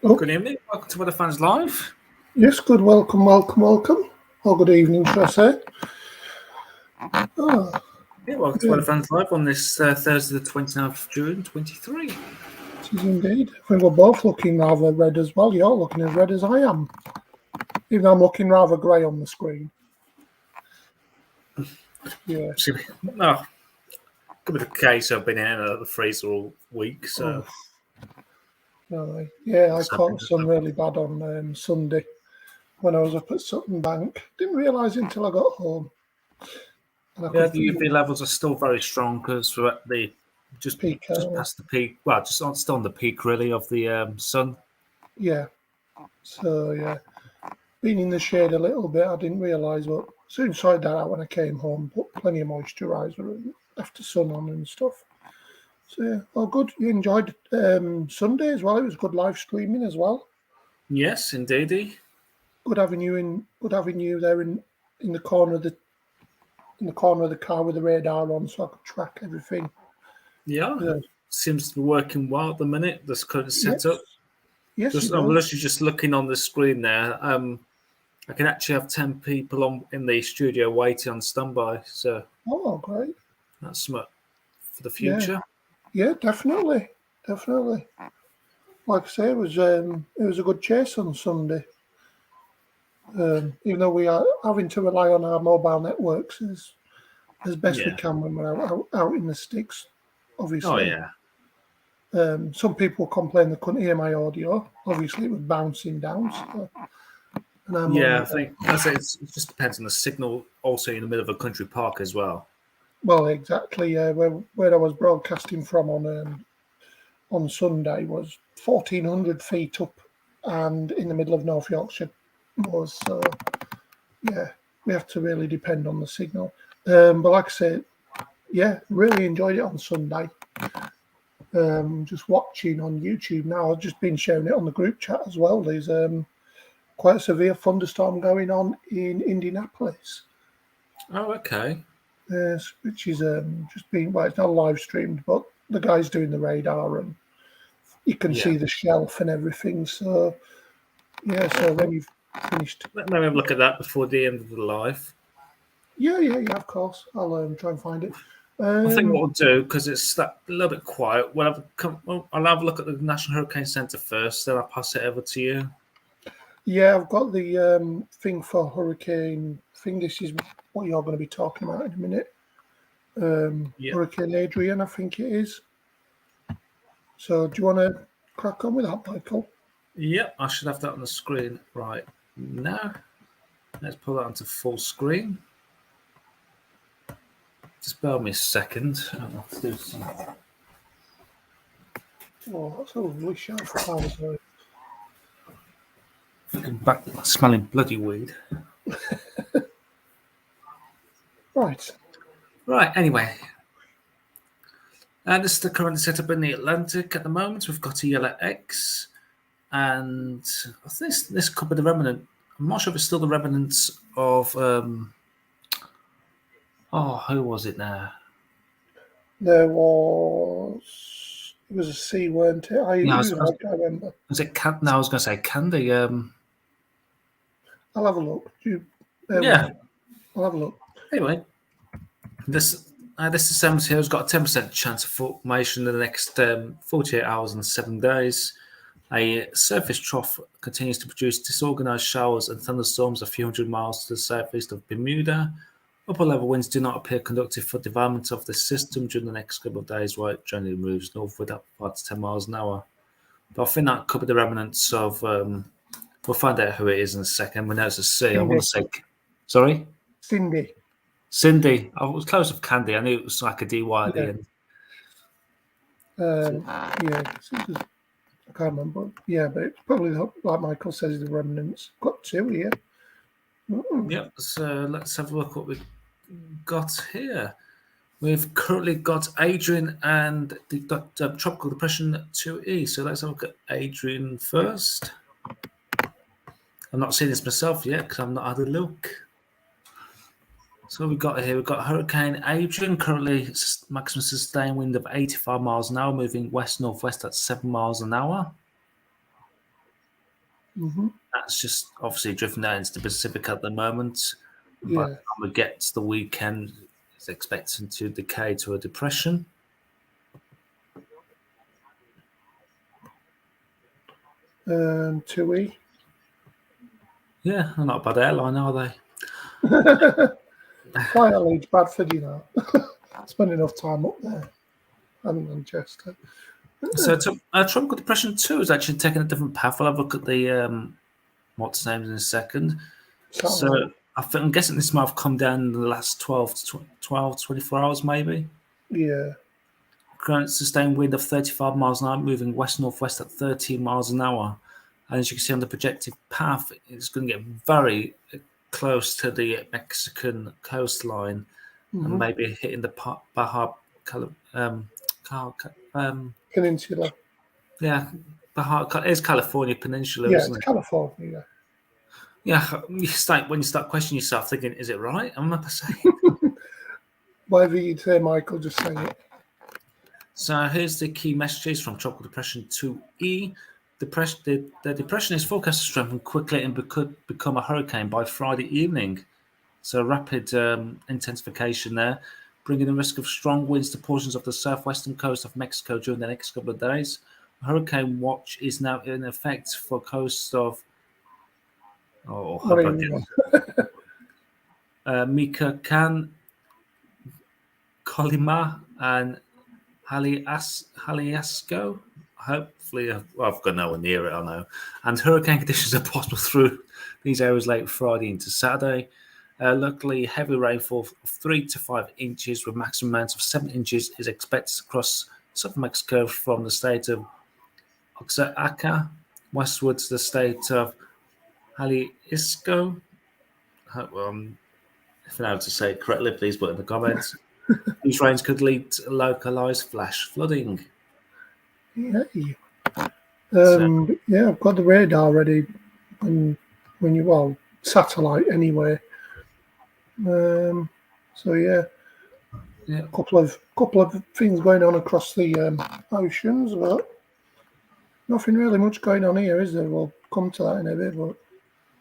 Oh. Good evening. Welcome to Weather Fans Live. Yes, good. Welcome. Or good evening, should I say? Welcome to Weather Fans Live on this Thursday, the 29th of June, 23. It is indeed. I think we're both looking rather red as well. You're looking as red as I am. Even though I'm looking rather grey on the screen. Yeah. Could be the case. I've been in the freezer all week, so... Yeah, I caught some really bad on Sunday when I was up at Sutton Bank. Didn't realise until I got home. And I Yeah, could the UV levels are still very strong because we're at the just peak. past the peak. Well, still on the peak really of the sun. Yeah. So yeah, being in the shade a little bit, I didn't realise, but soon sorted that out when I came home. Put plenty of moisturiser and left the sun on and stuff. So yeah, well, good. You enjoyed Sunday as well. It was good live streaming as well. Yes, indeedy. Good having you in. Good having you there in the corner of the car with the radar on, so I could track everything. Yeah, Yeah. seems to be working well at the minute. This current setup. Yes, Just it I'm does. literally just looking on the screen there. I can actually have 10 people in the studio waiting on standby. So Oh, great. that's smart for the Yeah, future. yeah, definitely. Like I say, it was a good chase on Sunday. Even though we are having to rely on our mobile networks as best we Yeah. can when we're out in the sticks, Oh obviously. yeah. Some people complained they couldn't hear my audio. Obviously, it was bouncing down. So, and I'm Yeah, on, I think that's it. It just depends on the signal. Also, in the middle of a country park as well. well, exactly. Where I was broadcasting from on Sunday was 1,400 feet up, and in the middle of North Yorkshire was yeah. We have to really depend on the signal. But like I said, yeah, really enjoyed it on Sunday. Just watching on YouTube now. I've just been sharing it on the group chat as well. There's quite a severe thunderstorm going on in Indianapolis, Oh, okay. which is just being, well, it's not live streamed, but the guy's doing the radar and you can Yeah. see the shelf and everything. So, yeah, so when you've finished. Let me have a look at that before the end of the live. Yeah, of course. I'll try and find it. I think what we'll do, because it's that a little bit quiet, I'll have a look at the National Hurricane Centre first, then I'll pass it over to you. Yeah, I've got the thing for hurricane. I think this is what you're going to be talking about in a minute. Yeah. Hurricane Adrian, I think it is. So, do you want to crack on with that, Michael? Yep, I should have that on the screen right now. Let's pull that onto full screen. Just bear with me a second. I don't have to do something. Oh, that's a lovely shelf. Powers. Back smelling bloody weed. Right. Right, anyway. This is the current setup in the Atlantic at the moment. We've got a yellow X, and I think this could be the remnant. I'm not sure if it's still the remnants of. Who was it now? There was. It was a C, weren't it? I remember. Was it Candy? No, I was going to say Candy. I'll have a look. Yeah. I'll have a look. Anyway, this system here has got a 10% chance of formation in the next 48 hours and 7 days. A surface trough continues to produce disorganized showers and thunderstorms a few hundred miles to the southeast of Bermuda. Upper level winds do not appear conducive for development of this system during the next couple of days, while it generally moves northward at 5 to 10 miles an hour. But I think that could be the remnants of. We'll find out who it is in a second. We know it's a C. Cindy. I want to say. Sorry? Cindy. I was close with Candy. I knew it was like a DY at the end. Yeah, I can't remember. Yeah, but it's probably, like Michael says, the remnants. Got two here. Yep, so let's have a look what we've got here. We've currently got Adrian and the Tropical Depression 2E. So let's have a look at Adrian first. I've not seen this myself yet because I've not had a look. So we've got here, we've got Hurricane Adrian, currently maximum sustained wind of 85 miles an hour, moving west-northwest at 7 miles an hour. Mm-hmm. That's just obviously drifting out into the Pacific at the moment. Yeah. But when we get to the weekend, it's expected to decay to a depression. TUI. Yeah, they're not a bad airline, are they? Quite a lead Bradford, you know. Spend enough time up there and Manchester. So Tropical Depression 2 is actually taking a different path. I'll have a look at the what's named in a second. So I'm guessing this might have come down in the last 24 hours, maybe. Yeah. Current sustained wind of 35 miles an hour, moving west-northwest at 13 miles an hour. And as you can see on the projected path, it's going to get very close to the Mexican coastline and maybe hitting the Baja Peninsula. yeah, Baja. It's California Peninsula, Yeah, isn't it's it? California. Yeah, when you start questioning yourself, thinking, "Is it right? I'm not saying." Whatever you'd say, Michael, just say it. So here's the key messages from Tropical Depression 2E. The depression is forecast to strengthen quickly and could become a hurricane by Friday evening. So rapid intensification there, bringing the risk of strong winds to portions of the southwestern coast of Mexico during the next couple of days. Hurricane watch is now in effect for coast of Michoacán, Colima, and Jalisco. Hopefully, I've got no one near it, I know. And hurricane conditions are possible through these areas late Friday into Saturday. Luckily, heavy rainfall of 3 to 5 inches with maximum amounts of 7 inches is expected across southern Mexico from the state of Oaxaca westwards to the state of Jalisco. If I know how to say it correctly, please put in the comments. These rains could lead to localized flash flooding. Yeah. Yeah, I've got the radar ready satellite anyway. So yeah, a couple of things going on across the oceans, but nothing really much going on here, is there? We'll come to that in a bit, but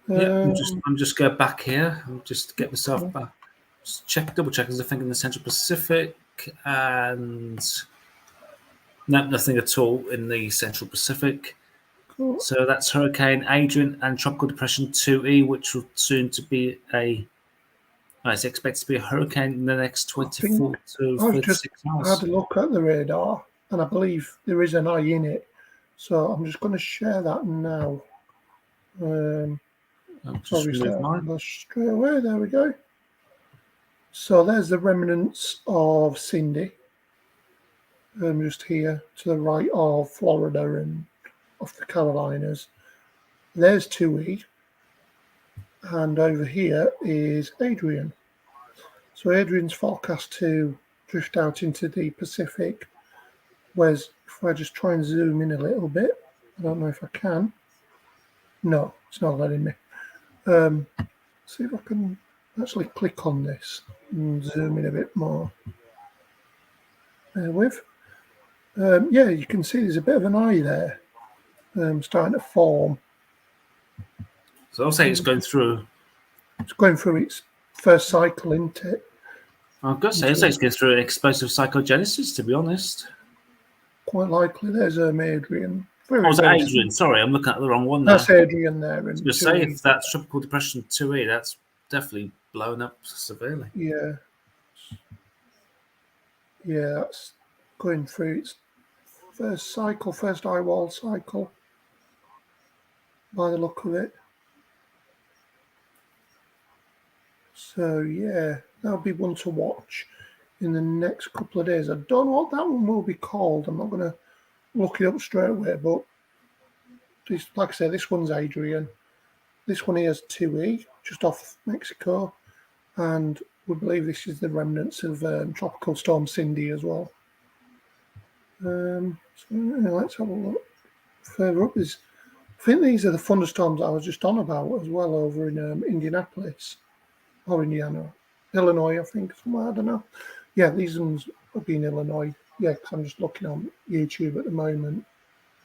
I'm just going back here. I'm just get myself back. Just double check. There's a thing in the Central Pacific, and no, nothing at all in the Central Pacific. cool. So that's Hurricane Adrian and Tropical Depression 2E, which will soon to be it's expected to be a hurricane in the next 24 to 36 hours. I had a look at the radar, and I believe there is an eye in it. So I'm just going to share that now. Straight away. There we go. So there's the remnants of Cindy. Just here to the right of Florida and off the Carolinas. There's 2E. And over here is Adrian. So Adrian's forecast to drift out into the Pacific. Whereas if I just try and zoom in a little bit, I don't know if I can. No, it's not letting me. See if I can actually click on this and zoom in a bit more. There with. Yeah, you can see there's a bit of an eye there starting to form. So I'll say it's going through. It's going through its first cycle, isn't it? I've got to say, it's going through an explosive psychogenesis, to be honest. Quite likely. There's Adrian. Adrian. Sorry, I'm looking at the wrong one there. That's Adrian there. I was going to say, if that's Tropical Depression 2E, that's definitely blown up severely. Yeah. Yeah, that's going through its first eye wall cycle, by the look of it. So, yeah, that'll be one to watch in the next couple of days. I don't know what that one will be called. I'm not going to look it up straight away, but like I say, this one's Adrian. This one here is 2E, just off Mexico, and we believe this is the remnants of Tropical Storm Cindy as well. So yeah, let's have a look further up. I think these are the thunderstorms I was just on about as well over in Indianapolis or Indiana, Illinois, I think. Somewhere, I don't know. Yeah, these ones will be in Illinois. Yeah, because I'm just looking on YouTube at the moment.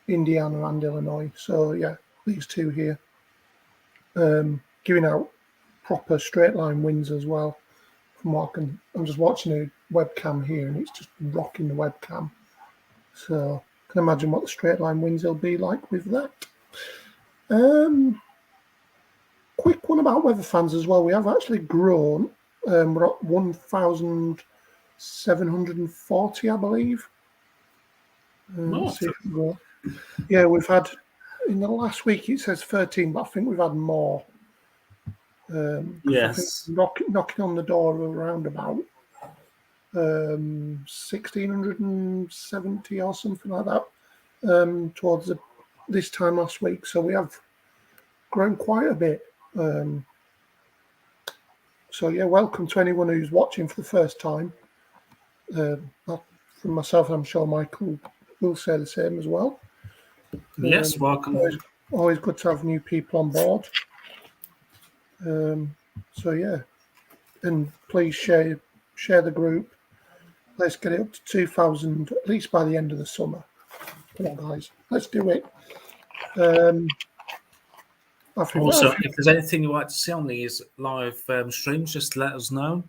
Indiana and Illinois. So yeah, these two here. Giving out proper straight line winds as well. From what I'm just watching a webcam here and it's just rocking the webcam. So I can imagine what the straight line winds will be like with that. Quick one about weather fans as well. We have actually grown. We're at 1,740, I believe. Yeah, we've had in the last week it says 13, but I think we've had more. I think Yes. knocking on the door of around about 1670 or something like that towards this time last week. So we have grown quite a bit. So yeah, welcome to anyone who's watching for the first time. From myself, I'm sure Michael will say the same as well. Yes, welcome. Always good to have new people on board. So yeah, and please share the group. Let's get it up to 2,000 at least by the end of the summer. Come on, guys, let's do it. Also, if there's anything you'd like to see on these live streams, just let us know.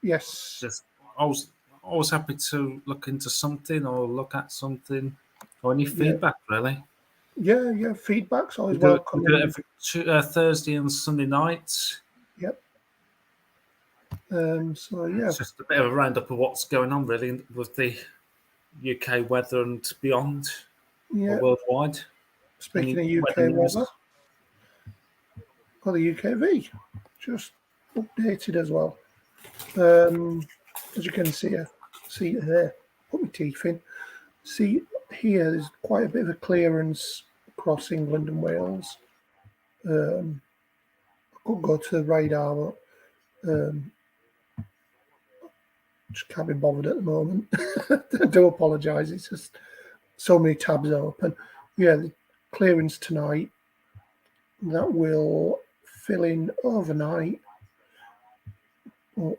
Yes. Just always happy to look into something or look at something or any feedback, really. Yeah. Feedback's always We do welcome. it every Thursday and Sunday nights. Yep. So yeah, It's just a bit of a roundup of what's going on, really, with the UK weather and beyond, or worldwide. Speaking of UK weather, the UKV just updated as well. As you can see there, put my teeth in. See here, there's quite a bit of a clearance across England and Wales. I could go to the radar, but just can't be bothered at the moment. I do apologise. It's just so many tabs open. Yeah, the clearance tonight that will fill in overnight. Well,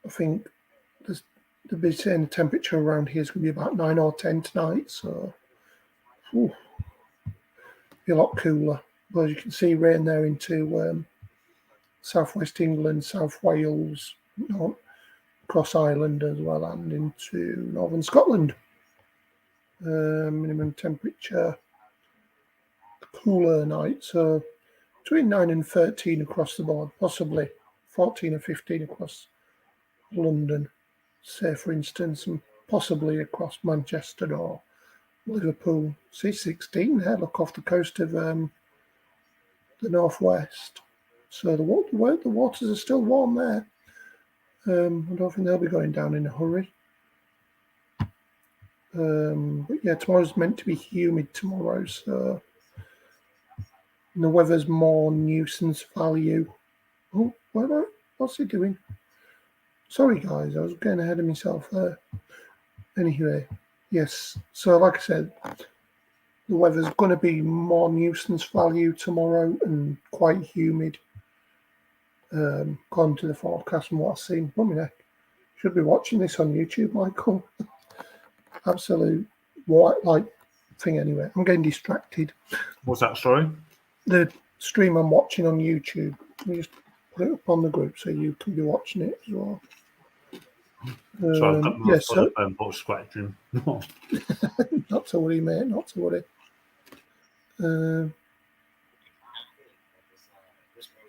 I think they'll be saying the temperature around here is going to be about 9 or 10 tonight, so be a lot cooler. But as you can see, rain there into southwest England, South Wales, across Ireland as well, and into northern Scotland. Minimum temperature, cooler night, so between 9 and 13 across the board, possibly 14 or 15 across London, say for instance, and possibly across Manchester or Liverpool. See 16 there, look off the coast of the northwest. So the waters are still warm there. I don't think they'll be going down in a hurry. But yeah, tomorrow's meant to be humid tomorrow, so the weather's more nuisance value. Oh, what's he doing? Sorry, guys, I was getting ahead of myself there. Anyway, yes, so like I said, the weather's going to be more nuisance value tomorrow and quite humid. According to the forecast and what I've seen. Should be watching this on YouTube, Michael. Absolute white light thing anyway. I'm getting distracted. What's that, sorry? The stream I'm watching on YouTube. Let me just put it up on the group so you can be watching it as well. So I've got my phone ball scratching. Not to worry, mate. Not to worry.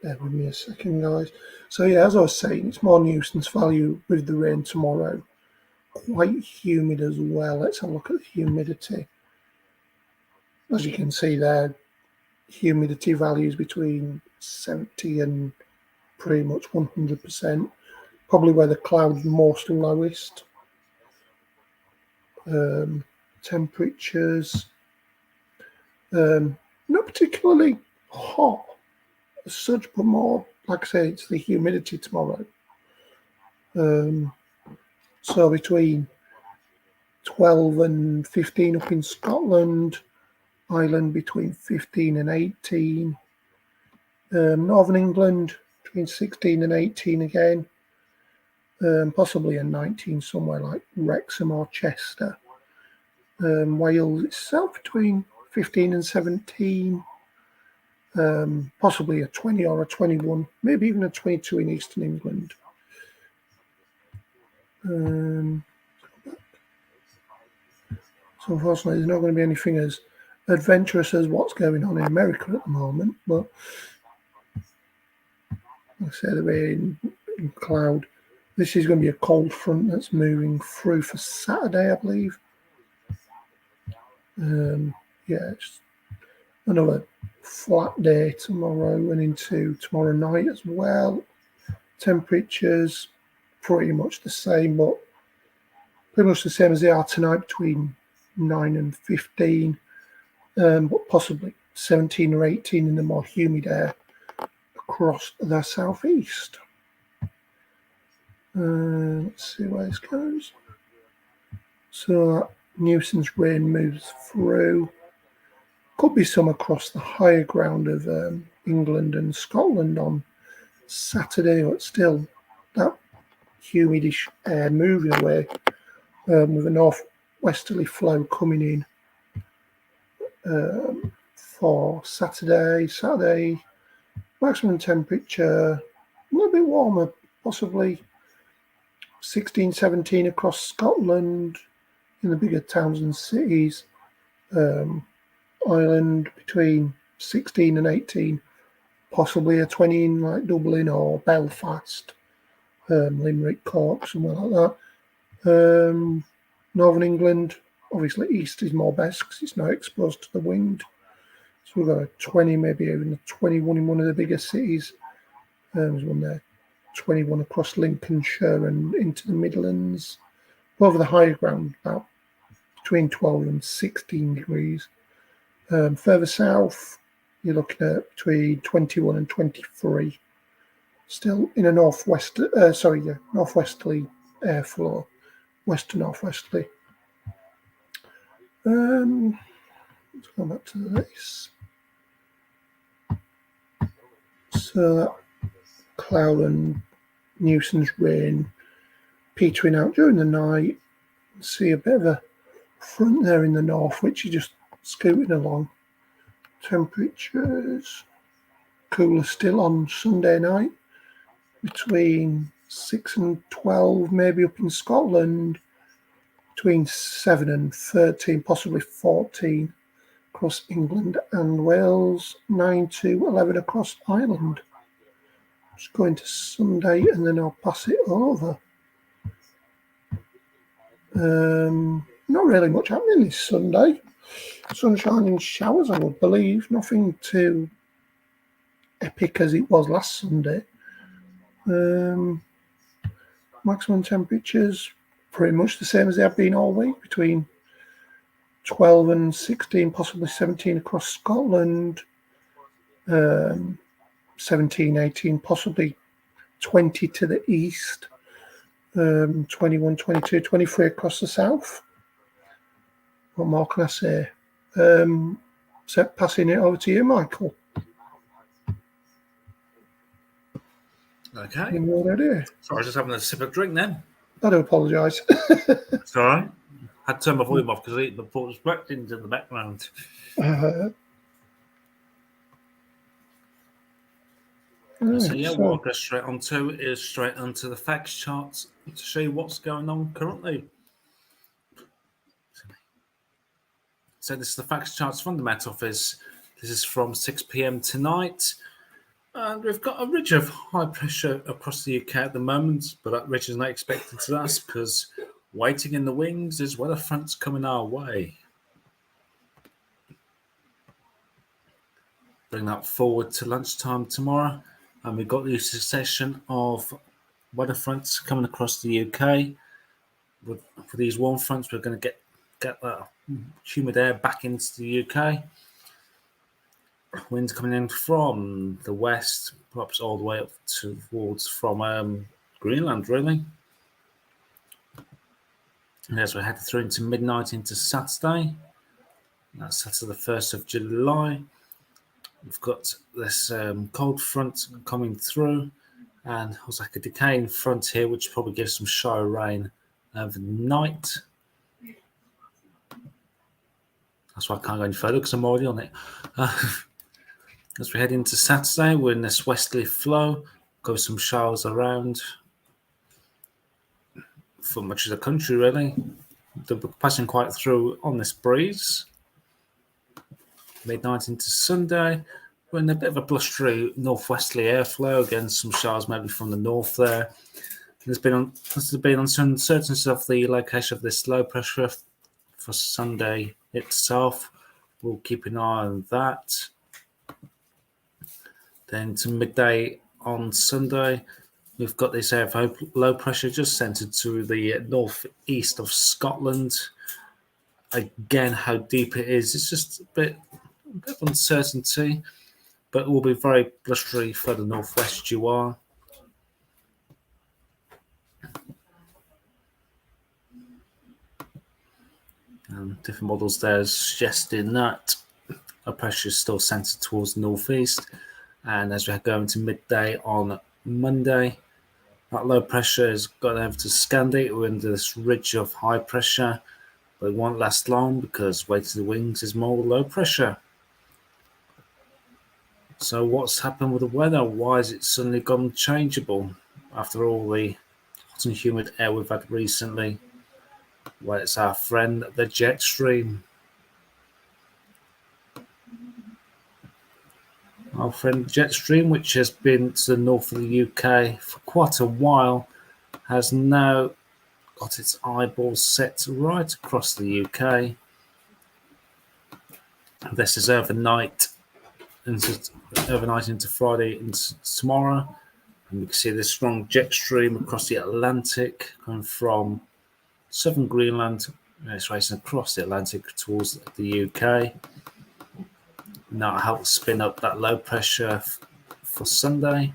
Bear with me a second, guys. So yeah, as I was saying, it's more nuisance value with the rain tomorrow. Quite humid as well. Let's have a look at the humidity. As you can see there, humidity values between 70 and pretty much 100%. Probably where the clouds most lowest. Temperatures, not particularly hot as such, but more, like I say, it's the humidity tomorrow. So between 12 and 15 up in Scotland, Ireland between 15 and 18, Northern England between 16 and 18 again, possibly a 19 somewhere like Wrexham or Chester. Wales itself between 15 and 17, possibly a 20 or a 21, maybe even a 22 in Eastern England. So unfortunately, there's not going to be anything as adventurous as what's going on in America at the moment. But like I said, the rain and cloud. This is going to be a cold front that's moving through for Saturday, I believe. Yeah, it's another flat day tomorrow and into tomorrow night as well. Temperatures pretty much the same, but pretty much the same as they are tonight, between 9 and 15, but possibly 17 or 18 in the more humid air across the southeast. Let's see where this goes. So that nuisance rain moves through. Could be some across the higher ground of England and Scotland on Saturday, but still that humidish air moving away with a northwesterly flow coming in for Saturday. Saturday, maximum temperature a little bit warmer, possibly 16, 17 across Scotland in the bigger towns and cities. Ireland between 16 and 18, possibly a 20 in like Dublin or Belfast, Limerick, Cork, somewhere like that. Northern England, obviously east is more best because it's not exposed to the wind. So we've got a 20, maybe even a 21 in one of the bigger cities. There's one there, 21 across Lincolnshire and into the Midlands. Over the higher ground, about between 12 and 16 degrees. Further south, you're looking at between 21 and 23. Still in a northwesterly airflow, west to northwesterly. Let's go back to this. So that cloud and nuisance rain petering out during the night. See a bit of a front there in the north, which is just scooting along. Temperatures cooler still on Sunday night, between 6 and 12, maybe up in Scotland, between 7 and 13, possibly 14 across England and Wales, 9 to 11 across Ireland. Just going to Sunday and then I'll pass it over. Not really much happening this Sunday. Sunshine and showers, I would believe. Nothing too epic as it was last Sunday. Maximum temperatures pretty much the same as they have been all week, between 12 and 16, possibly 17 across Scotland, 17, 18, possibly 20 to the east, 21, 22, 23 across the south. What more can I say? So passing it over to you, Michael. Okay. You know what I do? Sorry, I was just having a sip of drink then. I do apologise. It's all right. Had to turn my volume off because the thought was working in the background. What I'll go straight onto the facts charts to show you what's going on currently. So this is the facts charts from the Met Office. This is from 6 p.m. tonight. And we've got a ridge of high pressure across the UK at the moment, but that ridge is not expected to last because waiting in the wings is weather fronts coming our way. Bring that forward to lunchtime tomorrow. And we've got the succession of weather fronts coming across the UK. For these warm fronts, we're going to get that humid air back into the UK. Winds coming in from the west, perhaps all the way up towards from Greenland, really. And as we head through into midnight into Saturday, that's Saturday the 1st of July, we've got this cold front coming through, and it's like a decaying front here, which probably gives some shower rain overnight. That's why I can't go any further because I'm already on it. As we head into Saturday, we're in this westerly flow. Got some showers around for much of the country, really. They're passing quite through on this breeze. Midnight into Sunday, we're in a bit of a blustery northwesterly airflow. Again, some showers maybe from the north there. There's been uncertainty of the location of this low pressure for Sunday itself. We'll keep an eye on that. Then to midday on Sunday, we've got this area of low pressure just centered to the northeast of Scotland. Again, how deep it is, it's just a bit of uncertainty, but it will be very blustery further northwest you are. And different models there suggesting that our pressure is still centered towards the northeast. And as we go into midday on Monday, that low pressure has gone over to Scandi. We're under this ridge of high pressure, but it won't last long because way to the wings is more low pressure. So what's happened with the weather? Why has it suddenly gone changeable after all the hot and humid air we've had recently? Well, it's our friend, the jet stream. Our friend jet stream, which has been to the north of the UK for quite a while, has now got its eyeballs set right across the UK. This is overnight into Friday into tomorrow. And you can see this strong jet stream across the Atlantic coming from southern Greenland. It's racing across the Atlantic towards the UK. Now it helps spin up that low pressure for Sunday.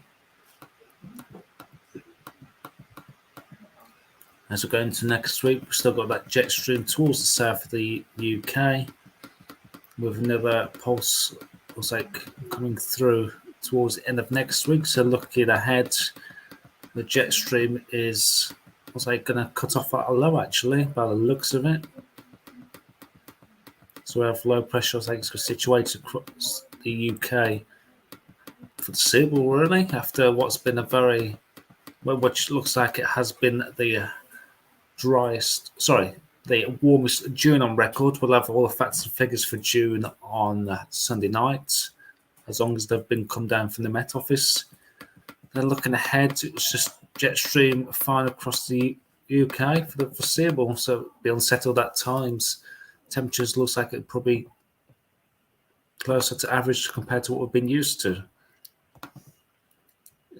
As we go into next week, we've still got that jet stream towards the south of the UK with another pulse coming through towards the end of next week. So looking ahead, the jet stream is going to cut off at a low actually by the looks of it. So we have low pressure situated across the UK for the foreseeable really after what's been a very, which looks like it has been the warmest June on record. We'll have all the facts and figures for June on Sunday night, as long as they've been come down from the Met Office. Then looking ahead, it's just jet stream fine across the UK for the foreseeable, so it'll be unsettled at times. Temperatures looks like it probably closer to average compared to what we've been used to.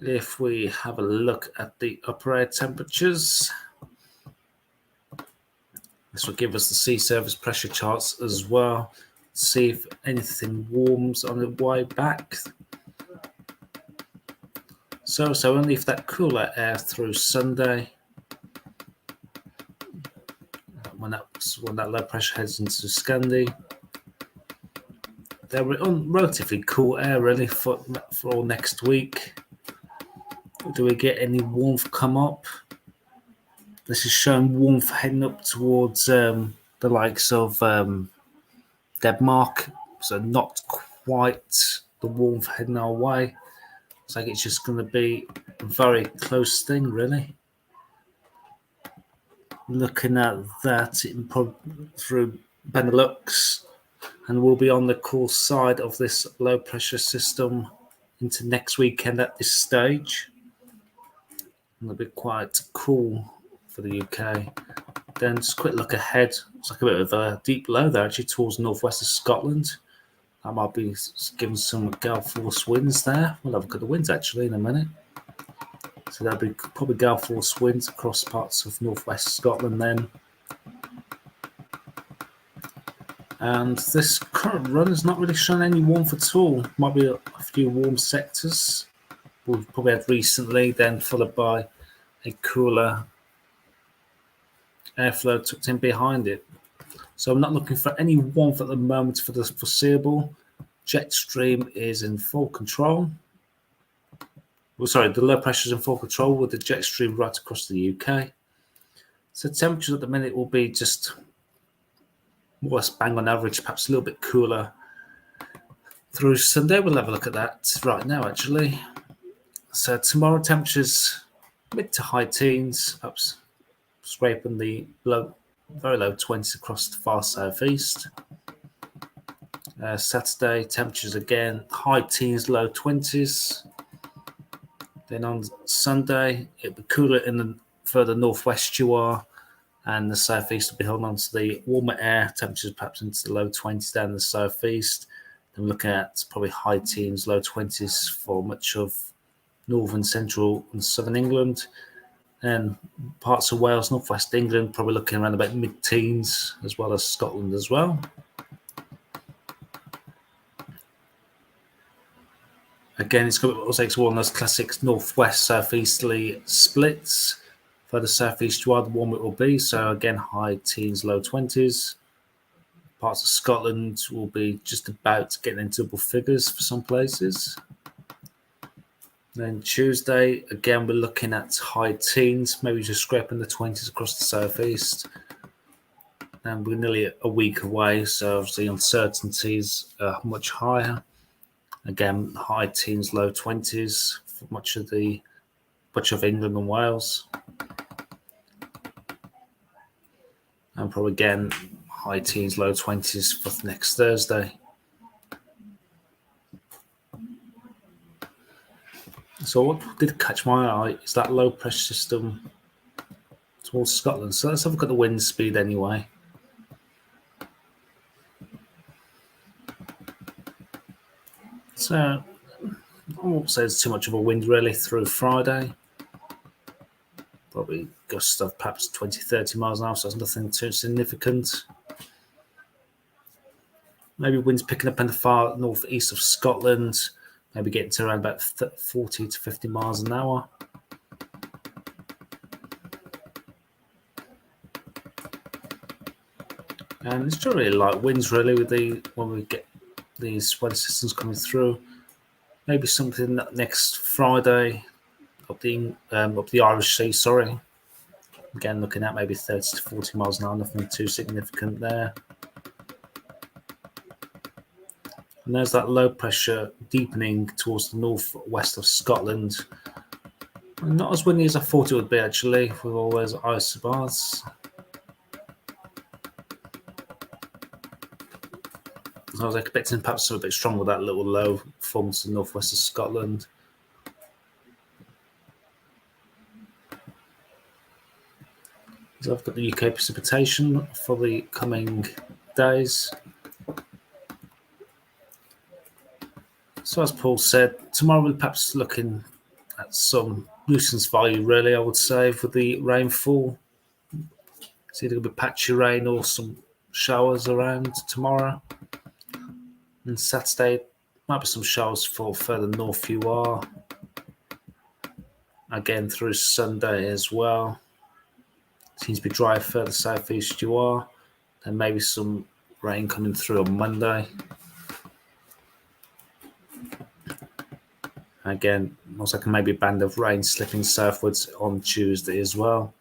If we have a look at the upper air temperatures, this will give us the sea surface pressure charts as well. See if anything warms on the way back. So only if that cooler air through Sunday. When that low pressure heads into Scandi, they're on relatively cool air really for all next week. Do we get any warmth come up? This is showing warmth heading up towards the likes of Denmark, so not quite the warmth heading our way. It's like it's just going to be a very close thing, really. Looking at that through Benelux, and we'll be on the cool side of this low pressure system into next weekend at this stage. And it'll be quite cool for the UK. Then just a quick look ahead. It's like a bit of a deep low there, actually, towards northwest of Scotland. That might be giving some gale force winds there. We'll have a look at the winds actually in a minute. So there'll be probably gale force winds across parts of northwest Scotland then. And this current run is not really showing any warmth at all. Might be a few warm sectors we've probably had recently, then followed by a cooler airflow tucked in behind it. So I'm not looking for any warmth at the moment for the foreseeable. Jet stream is in full control. The low pressure is in full control with the jet stream right across the UK. So temperatures at the minute will be just more or less bang on average, perhaps a little bit cooler through Sunday. We'll have a look at that right now, actually. So tomorrow temperatures mid to high teens, perhaps scraping the very low 20s across the far southeast. Saturday temperatures again high teens, low 20s. Then on Sunday, it'll be cooler in the further northwest you are, and the southeast will be holding on to the warmer air. Temperatures perhaps into the low 20s down the southeast. I'm looking at probably high teens, low 20s for much of northern, central, and southern England. And parts of Wales, northwest England, probably looking around about mid-teens, as well as Scotland as well. Again, it's one of those classic northwest, southeasterly splits. Further southeast you are, the warmer it will be. So again, high teens, low 20s. Parts of Scotland will be just about getting into double figures for some places. Then Tuesday, again, we're looking at high teens, maybe just scraping the 20s across the southeast. And we're nearly a week away, so obviously uncertainties are much higher. Again, high teens, low 20s for much of England and Wales. And probably again, high teens, low 20s for next Thursday. So what did catch my eye is that low pressure system towards Scotland. So let's have a look at the wind speed anyway. So I won't say there's too much of a wind really through Friday. Probably gusts of perhaps 20, 30 miles an hour, so there's nothing too significant. Maybe winds picking up in the far northeast of Scotland, maybe getting to around about 40 to 50 miles an hour. And it's generally light winds really when we get these weather systems coming through. Maybe something that next Friday up the Irish Sea, sorry. Again, looking at maybe 30 to 40 miles an hour, nothing too significant there. And there's that low pressure deepening towards the northwest of Scotland. Not as windy as I thought it would be, actually, with all those isobars. I was expecting perhaps a bit stronger with that little low forms to the northwest of Scotland. So I've got the UK precipitation for the coming days. So as Paul said, tomorrow we're perhaps looking at some nuisance value, really, I would say, for the rainfall. It's either going to be patchy rain or some showers around tomorrow. And Saturday, might be some showers for further north you are. Again, through Sunday as well. Seems to be dry further southeast you are. And maybe some rain coming through on Monday. Again, looks like maybe a band of rain slipping southwards on Tuesday as well.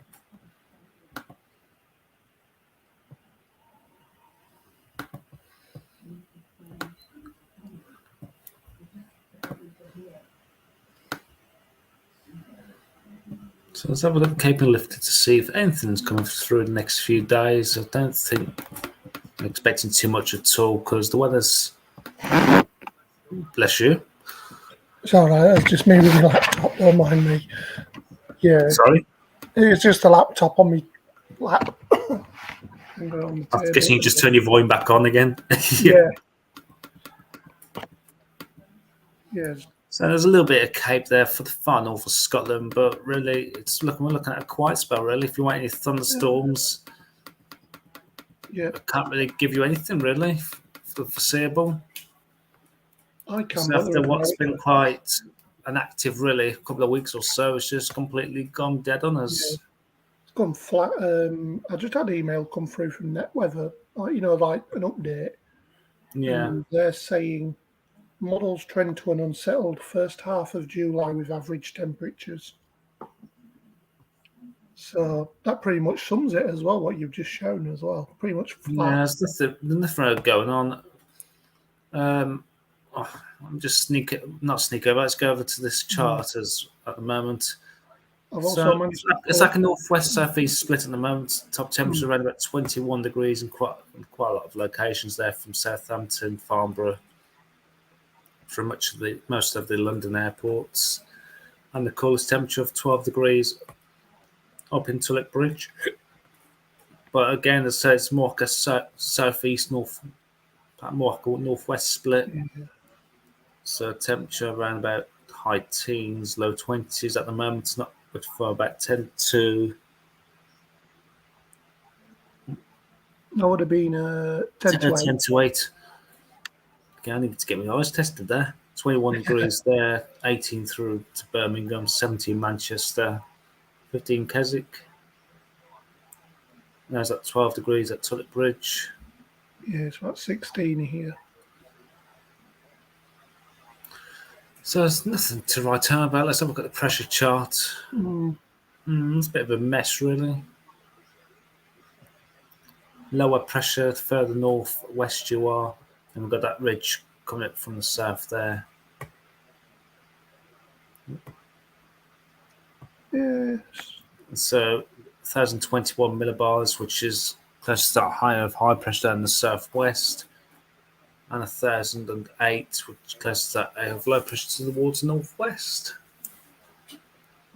So let's have a look at Cape and Lifted to see if anything's coming through in the next few days. I don't think I'm expecting too much at all because the weather's... Bless you. It's all right. It's just me with the laptop. Don't mind me. Yeah. Sorry? It's just the laptop on me lap. I'm guessing you just turn your volume back on again. Yeah. Yeah. So there's a little bit of Cape there for the far north of Scotland, but really we're looking at a quiet spell, really. If you want any thunderstorms, Yeah. I can't really give you anything, really, for the foreseeable. I can. So after what's been quite an active, really, a couple of weeks or so, it's just completely gone dead on us. Yeah. It's gone flat. I just had an email come through from NetWeather, like an update. Yeah. And they're saying models trend to an unsettled first half of July with average temperatures. So that pretty much sums it as well, what you've just shown as well. Pretty much flat. Yeah, there's nothing going on. I'm just not sneak over. Let's go over to this chart at the moment. It's like a northwest southeast split at the moment. Top temperature around about 21 degrees in quite a lot of locations there, from Southampton, Farnborough, from most of the London airports, and the coolest temperature of 12 degrees up in Tulloch Bridge. But again, as I say, it's more like a southeast north more like a northwest split. Yeah. So temperature around about high teens, low 20s at the moment. It's not but for about 10 to That would have been 10 to 8. 10 to 8. Okay, I need to get my eyes tested there. 21 degrees there, 18 through to Birmingham, 17 Manchester, 15 Keswick. Now it's at 12 degrees at Tulloch Bridge. Yeah, it's about 16 here. So there's nothing to write home about. Let's have a look at the pressure chart. It's a bit of a mess, really. Lower pressure the further north west you are, and we've got that ridge coming up from the south there. Yes. So 1,021 millibars, which is close to that high of high pressure in the southwest, and 1,008, which is close to that area of low pressure towards the northwest.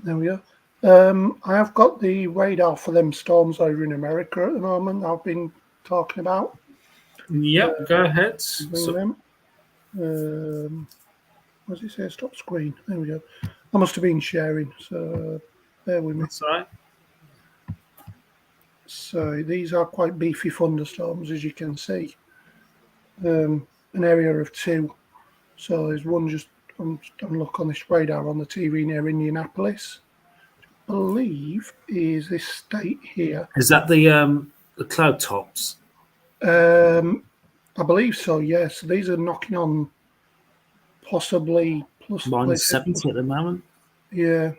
There we are. I have got the radar for them storms over in America at the moment. I've been talking about. Yep, go ahead. Bring them. What does it say? Stop screen. There we go. I must have been sharing, so bear with me. That's all right. So these are quite beefy thunderstorms, as you can see. An area of 2. So there's one just I'm look on this radar on the TV near Indianapolis. I believe is this state here. Is that the cloud tops? I believe so. Yes. So these are knocking on possibly plus minus 70 at the moment. Yeah.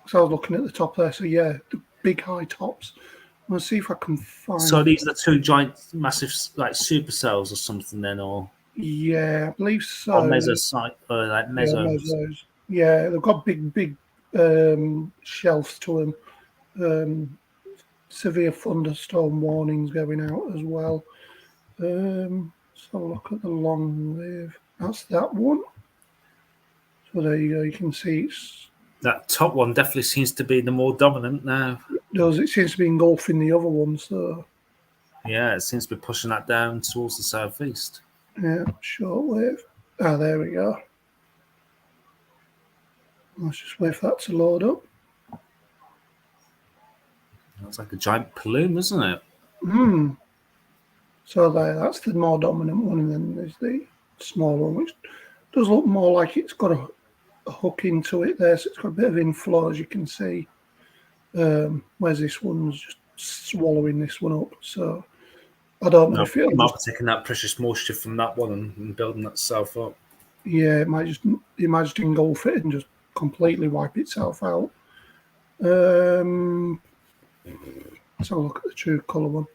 So I was looking at the top there. So yeah, the big high tops. I'm gonna see if I can find. So these are 2 giant, massive, like supercells or something, then, or yeah, I believe so. Or mesocyte, or like mesos. Yeah, mesos. Yeah, they've got big shelves to them. Severe thunderstorm warnings going out as well. So look at the long wave. That's that one. So there you go. You can see that top one definitely seems to be the more dominant now. It seems to be engulfing the other one. So yeah, it seems to be pushing that down towards the southeast. Yeah, short wave. Ah, there we go. Let's just wait for that to load up. That's like a giant plume, isn't it? So that's the more dominant one, and then there's the smaller one, which does look more like it's got a hook into it there, so it's got a bit of inflow, as you can see. Whereas this one's just swallowing this one up. So I don't know if it might be taking that precious moisture from that one and building that self up. Yeah, it might just engulf it and just completely wipe itself out. Let's have a look at the true colour one.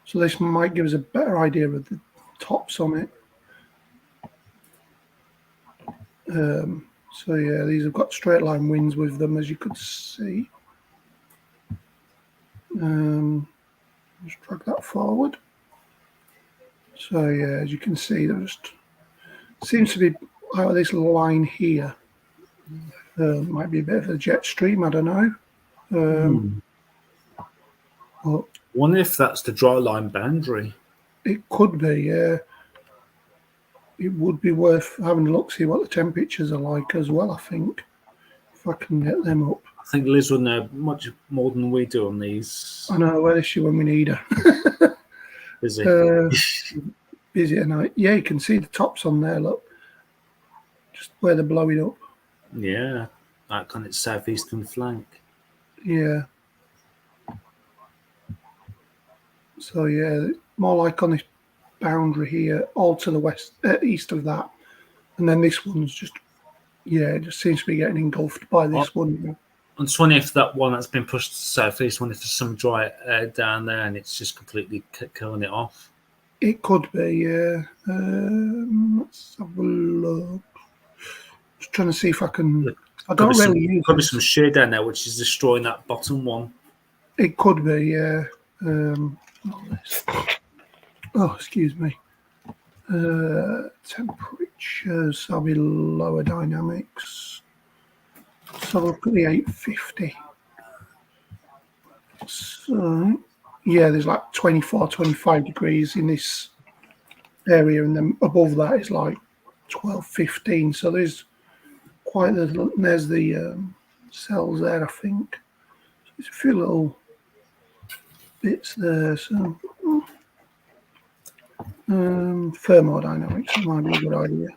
So this might give us a better idea of the tops on it. So yeah, these have got straight line winds with them, as you could see. Just drag that forward. So yeah, as you can see, there just seems to be out of this line here. Might be a bit of a jet stream, I don't know. But wonder if that's the dry line boundary. It could be, yeah. It would be worth having a look, see what the temperatures are like as well, I think. If I can get them up. I think Liz will know much more than we do on these. I know, where is she when we need her? Busy. Busy at night. Yeah, you can see the tops on there, look. Just where they're blowing up. Yeah, like on its southeastern flank. Yeah. So yeah, more like on this boundary here, all to the west, east of that, and then this one's just, yeah, it just seems to be getting engulfed by this one. I'm just wondering if that one that's been pushed to the southeast, wonder if there's some dry air down there and it's just completely killing it off. It could be, yeah. Let's have a look. Just trying to see if I can. I don't really use. Could be some shear down there, which is destroying that bottom one. It could be, yeah. Oh, excuse me. Temperatures, that'll be lower dynamics. So look at the 850. So, yeah, there's like 24, 25 degrees in this area, and then above that is like 12, 15. So there's quite there's the cells there, I think. So there's a few little bits there. So thermodynamics might be a good idea.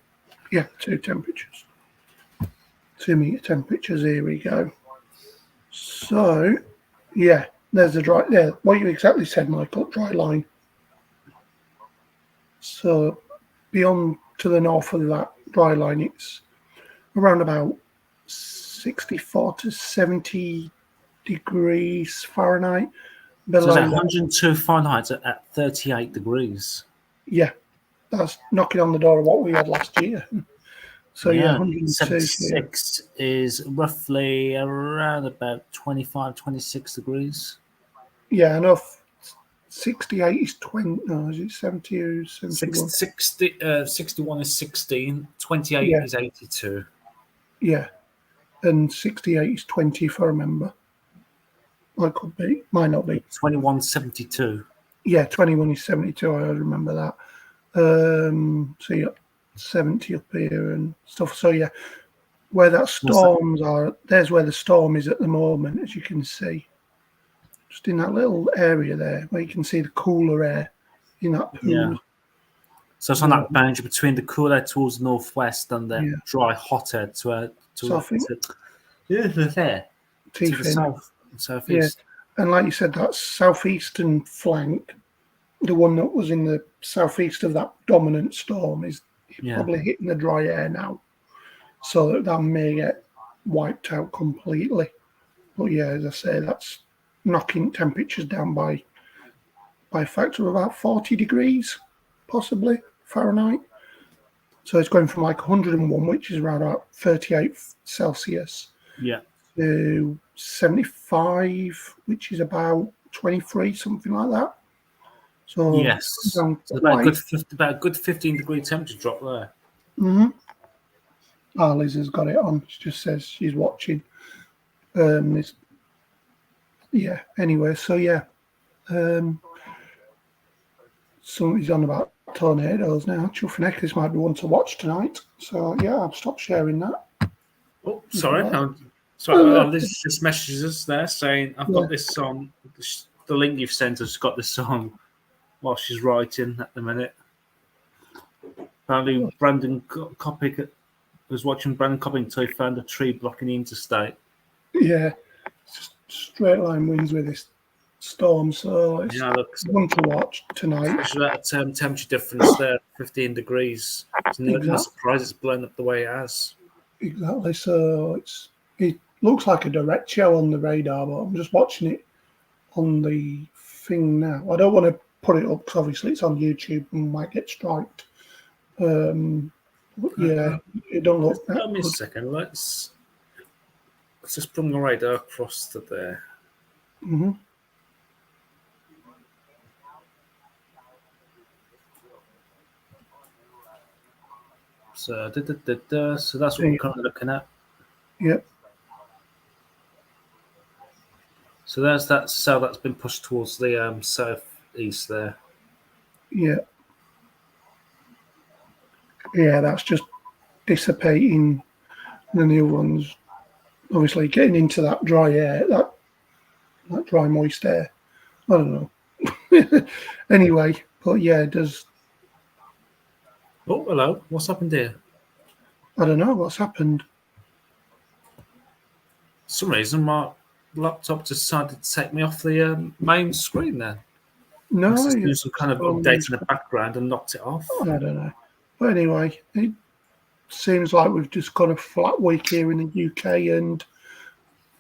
Yeah, 2 temperatures. 2 meter temperatures. Here we go. So, yeah, there's the dry. Yeah, what you exactly said, Michael. Dry line. So, beyond to the north of that dry line, it's around about 64 to 70 degrees Fahrenheit. So Below it's 102 Fahrenheit at 38 degrees. Yeah, that's knocking on the door of what we had last year. So yeah, 102. 76 is roughly around about 25, 26 degrees. Yeah, I know 68 is 20. No, is it 70 or 71? 61 is 16. 28 Yeah. is 82. Yeah, and 68 is 20 if I remember. Might could be, might not be. 21, 72. Yeah, 21 is 72. I remember that. So you got 70 up here and stuff. So yeah, where that storms are, there's where the storm is at the moment, as you can see. Just in that little area there, where you can see the cooler air in that pool. Yeah. So it's on that boundary between the cool air towards the northwest and the dry, hot air to the south. Southeast. Yeah, and like you said, that southeastern flank, the one that was in the southeast of that dominant storm, is probably hitting the dry air now, so that may get wiped out completely. But yeah, as I say, that's knocking temperatures down by a factor of about 40 degrees, possibly Fahrenheit. So it's going from like 101, which is around about 38 Celsius, to 75, which is about 23, something like that. So so about a good 15 degree temperature drop there. Mm-hmm. Liz has got it on. She just says she's watching. Anyway, so somebody's on about tornadoes now. Chuffing this might be one to watch tonight. So I've stopped sharing that. Oh, sorry. Liz just messages us there saying I've got this song. The link you've sent us got this song while she's writing at the minute. Apparently, Brandon Copping was watching Brandon Copping until he found a tree blocking the interstate. Yeah, it's just straight line winds with this storm, so it's one to watch tonight. Especially that temperature difference there, 15 degrees. It's not surprised it's blown up the way it has. Exactly. So it looks like a direct show on the radar, but I'm just watching it on the thing now. I don't want to put it up because obviously it's on YouTube and might get striked. It don't look that Give me a second. Let's just bring the radar across to there. Mm-hmm. So, so that's what we're currently looking at. Yep. So there's that cell that's been pushed towards the southeast there. Yeah. Yeah, that's just dissipating. And then the other one's obviously getting into that dry air, that dry, moist air. I don't know. Anyway, but yeah, it does. Oh, hello. What's happened here? I don't know what's happened. For some reason, my laptop decided to take me off the main screen there. No, it's doing some kind of update in the background and knocked it off. I don't know. But anyway, it seems like we've just got a flat week here in the UK, and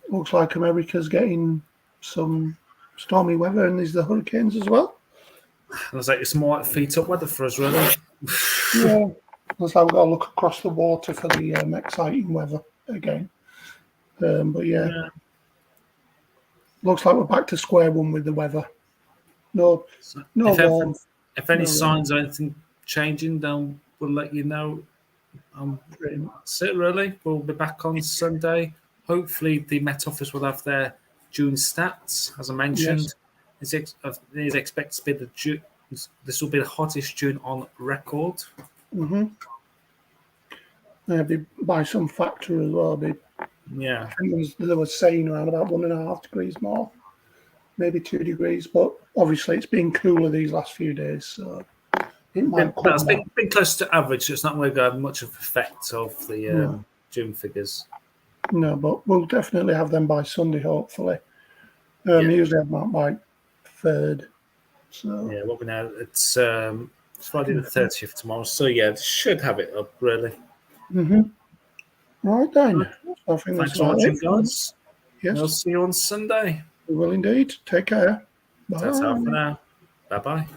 looks like America's getting some stormy weather, and there's the hurricanes as well. Looks like it's more like feet up weather for us, really. Yeah, looks like we've got to look across the water for the exciting weather again. But looks like we're back to square one with the weather. If any signs or anything changing, then we'll let you know. That's it, really. We'll be back on Sunday. Hopefully, the Met Office will have their June stats, as I mentioned. Yes. It's expected to be This will be the hottest June on record. Maybe by some factor as well. Yeah. I think they were saying around about 1.5 degrees more, maybe 2 degrees. But obviously, it's been cooler these last few days, so it might come It's back. been close to average, so it's not going to have much of an effect of the June figures. No, but we'll definitely have them by Sunday, hopefully. Usually have them by 3rd. So yeah, what we know, it's Friday the 30th tomorrow, so yeah, should have it up really. Right then. I think Thanks that's for about watching, it. guys. Yes, We'll see you on Sunday. we will indeed. Take care. Bye. That's all for now. Bye bye.